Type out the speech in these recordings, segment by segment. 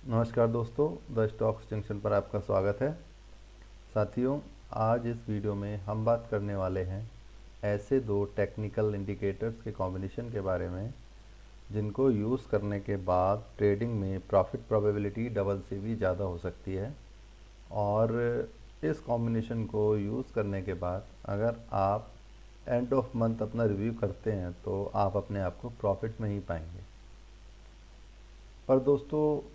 नमस्कार दोस्तों, the stocks junction पर आपका स्वागत है। साथियों, आज इस वीडियो में हम बात करने वाले हैं ऐसे दो टेक्निकल इंडिकेटर्स के कॉम्बिनेशन के बारे में जिनको यूज़ करने के बाद ट्रेडिंग में प्रॉफिट प्रोबेबिलिटी डबल से भी ज़्यादा हो सकती है। और इस कॉम्बिनेशन को यूज़ करने के बाद अगर आप एंड ऑफ मंथ अपना रिव्यू करते हैं तो आप अपने आप को प्रॉफिट में ही पाएंगे। पर दोस्तों,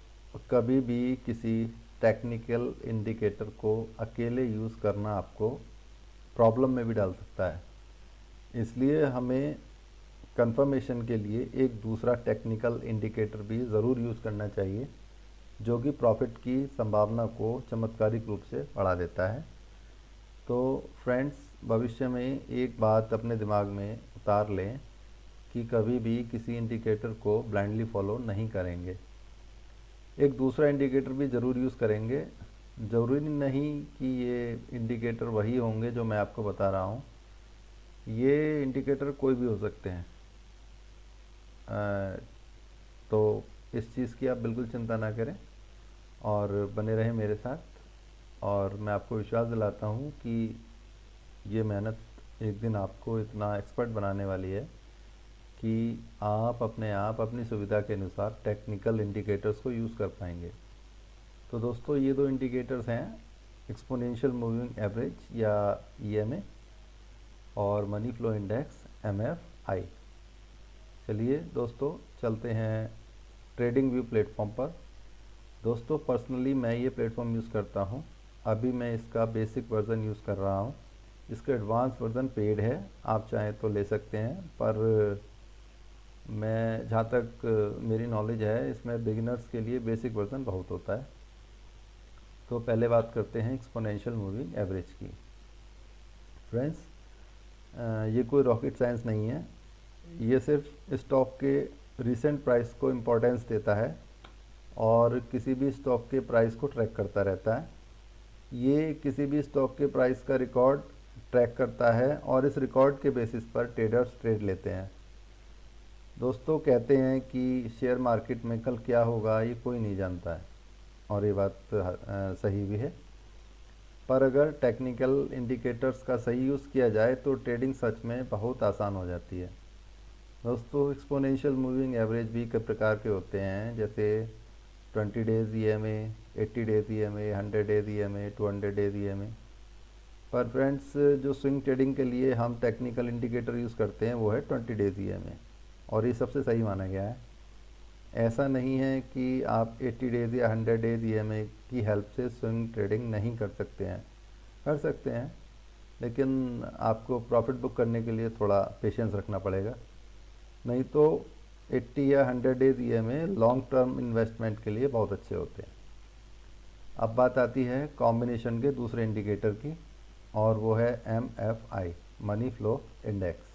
कभी भी किसी टेक्निकल इंडिकेटर को अकेले यूज़ करना आपको प्रॉब्लम में भी डाल सकता है। इसलिए हमें कंफर्मेशन के लिए एक दूसरा टेक्निकल इंडिकेटर भी ज़रूर यूज़ करना चाहिए जो कि प्रॉफिट की संभावना को चमत्कारिक रूप से बढ़ा देता है। तो फ्रेंड्स, भविष्य में एक बात अपने दिमाग में उतार लें कि कभी भी किसी इंडिकेटर को ब्लाइंडली फॉलो नहीं करेंगे। एक दूसरा इंडिकेटर भी ज़रूर यूज़ करेंगे। ज़रूरी नहीं कि ये इंडिकेटर वही होंगे जो मैं आपको बता रहा हूँ। ये इंडिकेटर कोई भी हो सकते हैं। तो इस चीज़ की आप बिल्कुल चिंता ना करें और बने रहें मेरे साथ। और मैं आपको विश्वास दिलाता हूँ कि ये मेहनत एक दिन आपको इतना एक्सपर्ट बनाने वाली है कि आप अपने आप अपनी सुविधा के अनुसार टेक्निकल इंडिकेटर्स को यूज़ कर पाएंगे। तो दोस्तों, ये दो इंडिकेटर्स हैं एक्सपोनेंशियल मूविंग एवरेज या ईएमए और मनी फ्लो इंडेक्स एमएफआई। चलिए दोस्तों, चलते हैं ट्रेडिंग व्यू प्लेटफॉर्म पर। दोस्तों, पर्सनली मैं ये प्लेटफॉर्म यूज़ करता हूँ। अभी मैं इसका बेसिक वर्ज़न यूज़ कर रहा हूँ। इसका एडवांस वर्ज़न पेड है, आप चाहें तो ले सकते हैं। पर मैं जहाँ तक मेरी नॉलेज है, इसमें बिगिनर्स के लिए बेसिक वर्ज़न बहुत होता है। तो पहले बात करते हैं एक्सपोनेंशियल मूविंग एवरेज की। फ्रेंड्स, ये कोई रॉकेट साइंस नहीं है। ये सिर्फ स्टॉक के रिसेंट प्राइस को इम्पोर्टेंस देता है और किसी भी स्टॉक के प्राइस को ट्रैक करता रहता है। ये किसी भी स्टॉक के प्राइस का रिकॉर्ड ट्रैक करता है और इस रिकॉर्ड के बेसिस पर ट्रेडर्स ट्रेड लेते हैं। दोस्तों, कहते हैं कि शेयर मार्केट में कल क्या होगा ये कोई नहीं जानता है, और ये बात सही भी है। पर अगर टेक्निकल इंडिकेटर्स का सही यूज़ किया जाए तो ट्रेडिंग सच में बहुत आसान हो जाती है। दोस्तों, एक्सपोनेंशियल मूविंग एवरेज भी कई प्रकार के होते हैं, जैसे 20 days EMA, 80 days EMA, 100 days EMA, 200 days EMA. पर फ्रेंड्स, जो स्विंग ट्रेडिंग के लिए हम टेक्निकल इंडिकेटर यूज़ करते हैं वो है 20 डेज़ ईएमए, और ये सबसे सही माना गया है। ऐसा नहीं है कि आप 80 डेज़ या 100 डेज़ ईएमए की हेल्प से स्विंग ट्रेडिंग नहीं कर सकते हैं। कर सकते हैं, लेकिन आपको प्रॉफिट बुक करने के लिए थोड़ा पेशेंस रखना पड़ेगा। नहीं तो 80 या 100 days EMA long term investment के लिए बहुत अच्छे होते हैं। अब बात आती है कॉम्बिनेशन के दूसरे इंडिकेटर की, और वो है एमएफआई, मनी फ्लो इंडेक्स।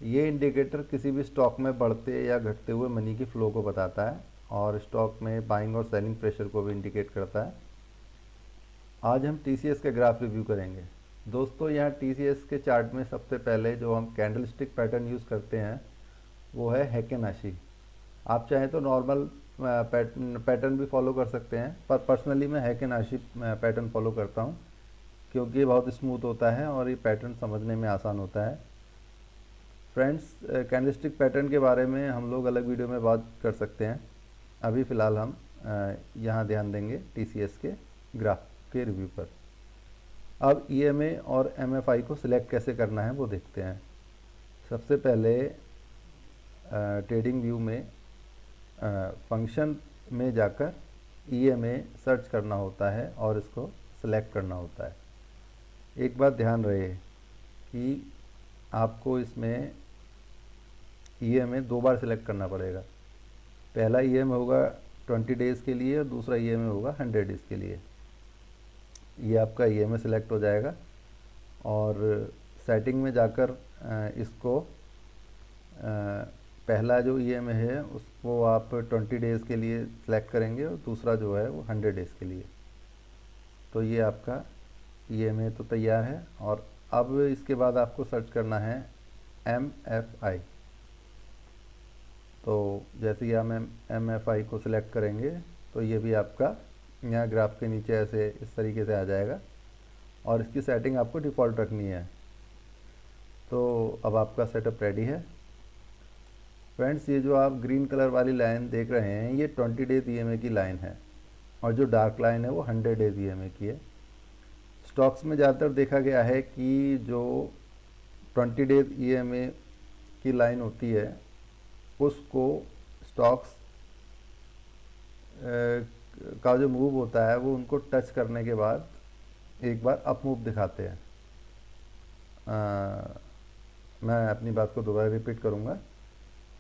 ये इंडिकेटर किसी भी स्टॉक में बढ़ते या घटते हुए मनी की फ़्लो को बताता है और स्टॉक में बाइंग और सेलिंग प्रेशर को भी इंडिकेट करता है। आज हम टीसीएस के ग्राफ रिव्यू करेंगे। दोस्तों, यहाँ टीसीएस के चार्ट में सबसे पहले जो हम कैंडलस्टिक पैटर्न यूज़ करते हैं वो है हेकेनाशी। आप चाहें तो नॉर्मल पैटर्न भी फॉलो कर सकते हैं, पर पर्सनली मैं हेकेनाशी पैटर्न फॉलो करता हूँ क्योंकि ये बहुत स्मूथ होता है और ये पैटर्न समझने में आसान होता है। फ्रेंड्स, कैंडलस्टिक पैटर्न के बारे में हम लोग अलग वीडियो में बात कर सकते हैं। अभी फ़िलहाल हम यहाँ ध्यान देंगे टीसीएस के ग्राफ के रिव्यू पर। अब ईएमए और एमएफआई को सिलेक्ट कैसे करना है वो देखते हैं। सबसे पहले ट्रेडिंग व्यू में फंक्शन में जाकर ईएमए सर्च करना होता है और इसको सिलेक्ट करना होता है। एक बात ध्यान रहे कि आपको इसमें ईएमए दो बार सिलेक्ट करना पड़ेगा। पहला ईएमए होगा 20 डेज़ के लिए और दूसरा ईएमए होगा 100 डेज़ के लिए। ये आपका ईएमए सिलेक्ट हो जाएगा और सेटिंग में जाकर इसको पहला जो ईएमए है उसको आप 20 डेज़ के लिए सिलेक्ट करेंगे और दूसरा जो है वो 100 डेज़ के लिए। तो ये आपका ईएमए तो तैयार है, और अब इसके बाद आपको सर्च करना है एमएफआई। तो जैसे ही हम एमएफआई को सिलेक्ट करेंगे तो ये भी आपका यहाँ ग्राफ के नीचे ऐसे इस तरीके से आ जाएगा और इसकी सेटिंग आपको डिफ़ॉल्ट रखनी है। तो अब आपका सेटअप रेडी है। फ्रेंड्स, ये जो आप ग्रीन कलर वाली लाइन देख रहे हैं ये 20 डेज ईएमए की लाइन है और जो डार्क लाइन है वो 100 डेज ईएमए की है। स्टॉक्स में ज़्यादातर देखा गया है कि जो 20 डेज ईएमए की लाइन होती है उसको स्टॉक्स का जो मूव होता है वो उनको टच करने के बाद एक बार अप मूव दिखाते हैं। मैं अपनी बात को दोबारा रिपीट करूँगा।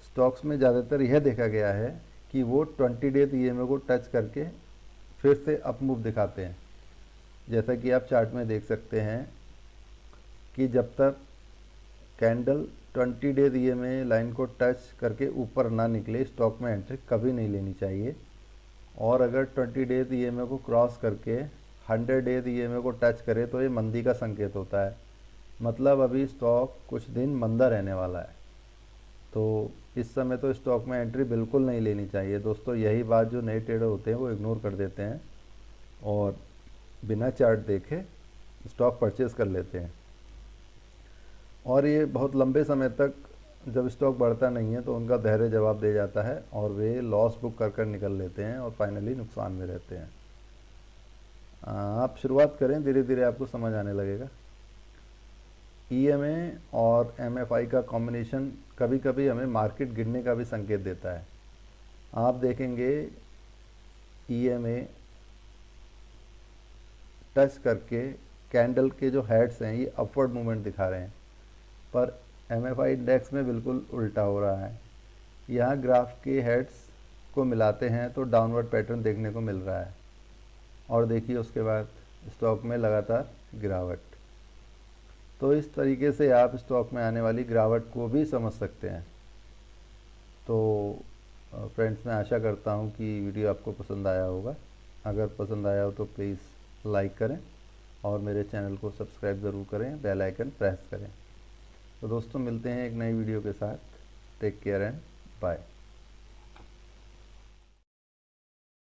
स्टॉक्स में ज़्यादातर यह देखा गया है कि वो 20 डेज ईएमए को टच करके फिर से अप मूव दिखाते हैं। जैसा कि आप चार्ट में देख सकते हैं कि जब तक कैंडल 20 डेज ईएमए लाइन को टच करके ऊपर ना निकले स्टॉक में एंट्री कभी नहीं लेनी चाहिए। और अगर 20 डेज ईएमए को क्रॉस करके 100 डेज ईएमए को टच करे तो ये मंदी का संकेत होता है, मतलब अभी स्टॉक कुछ दिन मंदा रहने वाला है। तो इस समय तो स्टॉक में एंट्री बिल्कुल नहीं लेनी चाहिए दोस्तों। यही बात जो नए ट्रेडर होते हैं वो इग्नोर कर देते हैं और बिना चार्ट देखे स्टॉक परचेज कर लेते हैं और ये बहुत लंबे समय तक जब स्टॉक बढ़ता नहीं है तो उनका धैर्य जवाब दे जाता है और वे लॉस बुक कर कर निकल लेते हैं और फाइनली नुकसान में रहते हैं। आप शुरुआत करें, धीरे धीरे आपको समझ आने लगेगा। ईएमए और एमएफआई का कॉम्बिनेशन कभी कभी हमें मार्केट गिरने का भी संकेत देता है। आप देखेंगे ईएमए टच करके कैंडल के जो हेड्स हैं ये अपवर्ड मूवमेंट दिखा रहे हैं, पर एमएफआई इंडेक्स में बिल्कुल उल्टा हो रहा है। यहाँ ग्राफ के हेड्स को मिलाते हैं तो डाउनवर्ड पैटर्न देखने को मिल रहा है और देखिए उसके बाद स्टॉक में लगातार गिरावट। तो इस तरीके से आप स्टॉक में आने वाली गिरावट को भी समझ सकते हैं। तो फ्रेंड्स, मैं आशा करता हूँ कि वीडियो आपको पसंद आया होगा। अगर पसंद आया हो तो प्लीज़ लाइक करें और मेरे चैनल को सब्सक्राइब ज़रूर करें, बेल आइकन प्रेस करें। तो दोस्तों, मिलते हैं एक नई वीडियो के साथ। Take care and bye.